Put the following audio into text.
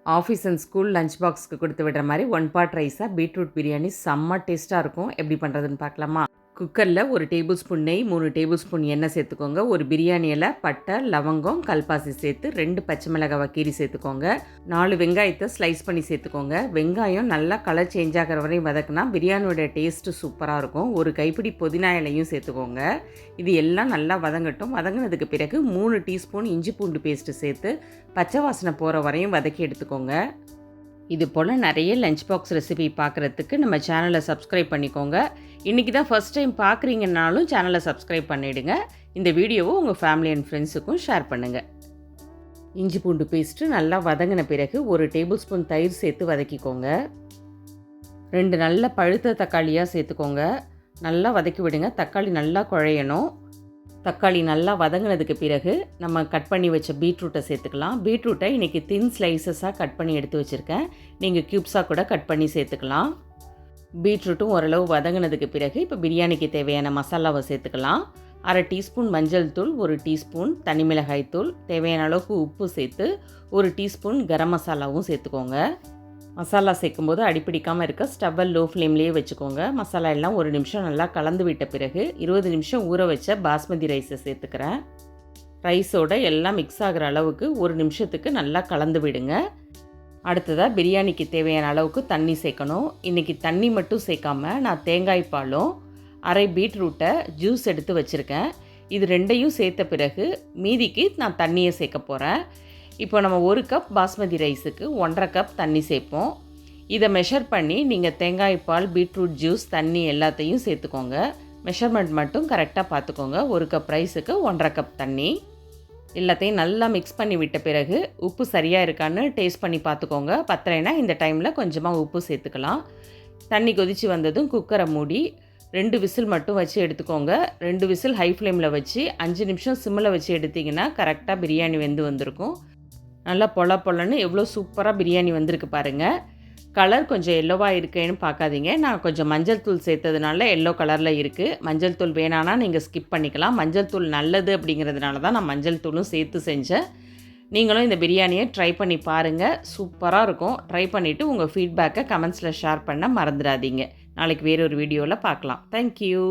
Office and school lunch பாக்ஸ்க்கு கொடுத்து விடுற மாதிரி 1 பார்ட் ரைஸாக பீட்ரூட் பிரியாணி செம்ம டேஸ்ட்டாக இருக்கும். எப்படி பண்ணுறதுன்னு பார்க்கலாமா? குக்கரில் 1 டேபிள் ஸ்பூன் நெய், 3 டேபிள் ஸ்பூன் எண்ணெய் சேர்த்துக்கோங்க. ஒரு பிரியாணி இலை, பட்டை, லவங்கம், கல்பாசி சேர்த்து 2 பச்சை மிளகாவை கீரி சேர்த்துக்கோங்க. 4 வெங்காயத்தை ஸ்லைஸ் பண்ணி சேர்த்துக்கோங்க. வெங்காயம் நல்லா கலர் சேஞ்ச் ஆகிற வரையும் வதக்குனா பிரியாணியோட டேஸ்ட்டு சூப்பராக இருக்கும். ஒரு கைப்பிடி புதினா இலையும் சேர்த்துக்கோங்க. இது எல்லாம் நல்லா வதங்கட்டும். வதங்கினதுக்கு பிறகு 3 டீஸ்பூன் இஞ்சி பூண்டு பேஸ்ட்டு சேர்த்து பச்சை வாசனை போகிற வரையும் வதக்கி எடுத்துக்கோங்க. இது போல் நிறைய லஞ்ச் பாக்ஸ் ரெசிபி பார்க்குறதுக்கு நம்ம சேனலை சப்ஸ்கிரைப் பண்ணிக்கோங்க. இன்றைக்கி தான் ஃபஸ்ட் டைம் பார்க்குறீங்கன்னாலும் சேனலை சப்ஸ்கிரைப் பண்ணிவிடுங்க. இந்த வீடியோவை உங்கள் ஃபேமிலி அண்ட் ஃப்ரெண்ட்ஸுக்கும் ஷேர் பண்ணுங்கள். இஞ்சி பூண்டு பேஸ்ட்டு நல்லா வதங்கின பிறகு 1 டேபிள் ஸ்பூன் தயிர் சேர்த்து வதக்கிக்கோங்க. 2 நல்ல பழுத்த தக்காளியாக சேர்த்துக்கோங்க. நல்லா வதக்கி விடுங்க. தக்காளி நல்லா குழையணும். தக்காளி நல்லா வதங்கினதுக்கு பிறகு நம்ம கட் பண்ணி வச்ச பீட்ரூட்டை சேர்த்துக்கலாம். பீட்ரூட்டை இன்றைக்கி தின் ஸ்லைசஸாக கட் பண்ணி எடுத்து வச்சுருக்கேன். நீங்கள் க்யூப்ஸாக கூட கட் பண்ணி சேர்த்துக்கலாம். பீட்ரூட்டும் ஓரளவு வதங்கினதுக்கு பிறகு இப்போ பிரியாணிக்கு தேவையான மசாலாவை சேர்த்துக்கலாம். 1/2 டீஸ்பூன் மஞ்சள் தூள், 1 டீஸ்பூன் தனி மிளகாய் தூள், தேவையான அளவுக்கு உப்பு சேர்த்து 1 டீஸ்பூன் கரம் மசாலாவும் சேர்த்துக்கோங்க. மசாலா சேர்க்கும்போது அடிப்பிடிக்காமல் இருக்க ஸ்டவ்வை லோ ஃப்ளேம்லேயே வச்சுக்கோங்க. மசாலா எல்லாம் 1 நிமிஷம் நல்லா கலந்து விட்ட பிறகு 20 நிமிஷம் ஊற வச்ச பாஸ்மதி ரைஸை சேர்த்துக்கிறேன். ரைஸோட எல்லாம் மிக்ஸ் ஆகிற அளவுக்கு 1 நிமிஷத்துக்கு நல்லா கலந்து விடுங்க. அடுத்ததாக பிரியாணிக்கு தேவையான அளவுக்கு தண்ணி சேர்க்கணும். இன்றைக்கி தண்ணி மட்டும் சேர்க்காம நான் தேங்காய் பாலும் 1/2 பீட்ரூட்டை ஜூஸ் எடுத்து வச்சுருக்கேன். இது 2ஐயும் சேர்த்த பிறகு மீதிக்கு நான் தண்ணியை சேர்க்க போகிறேன். இப்போ நம்ம 1 கப் பாஸ்மதி ரைஸுக்கு 1.5 கப் தண்ணி சேர்ப்போம். இதை மெஷர் பண்ணி நீங்கள் தேங்காய் பால், பீட்ரூட் ஜூஸ், தண்ணி எல்லாத்தையும் சேர்த்துக்கோங்க. மெஷர்மெண்ட் மட்டும் கரெக்டாக பார்த்துக்கோங்க. 1 கப் ரைஸுக்கு 1.5 கப் தண்ணி. எல்லாத்தையும் நல்லா மிக்ஸ் பண்ணி விட்ட பிறகு உப்பு சரியாக இருக்கான்னு டேஸ்ட் பண்ணி பார்த்துக்கோங்க. பத்தலைன்னா இந்த டைமில் கொஞ்சமாக உப்பு சேர்த்துக்கலாம். தண்ணி கொதித்து வந்ததும் குக்கரை மூடி 2 விசில் மட்டும் வச்சு எடுத்துக்கோங்க. 2 விசில் ஹை ஃப்ளேமில் வச்சு 5 நிமிஷம் சிம்மில் வச்சு எடுத்திங்கன்னா கரெக்டாக பிரியாணி வெந்து வந்திருக்கும். நல்லா பொலன்னு எவ்வளோ சூப்பராக பிரியாணி வந்திருக்கு பாருங்கள். கலர் கொஞ்சம் எல்லோவாக இருக்கேன்னு பார்க்காதீங்க. நான் கொஞ்சம் மஞ்சள் தூள் சேர்த்ததுனால எல்லோ கலரில் இருக்குது. மஞ்சள் தூள் வேணான்னா நீங்கள் ஸ்கிப் பண்ணிக்கலாம். மஞ்சள் தூள் நல்லது அப்படிங்கிறதுனால தான் நான் மஞ்சள் தூளும் சேர்த்து செஞ்சேன். நீங்களும் இந்த பிரியாணியை ட்ரை பண்ணி பாருங்கள். சூப்பராக இருக்கும். ட்ரை பண்ணிவிட்டு உங்கள் ஃபீட்பேக்கை கமெண்ட்ஸில் ஷேர் பண்ண மறந்துடாதீங்க. நாளைக்கு வேறொரு வீடியோவில் பார்க்கலாம். தேங்க்யூ.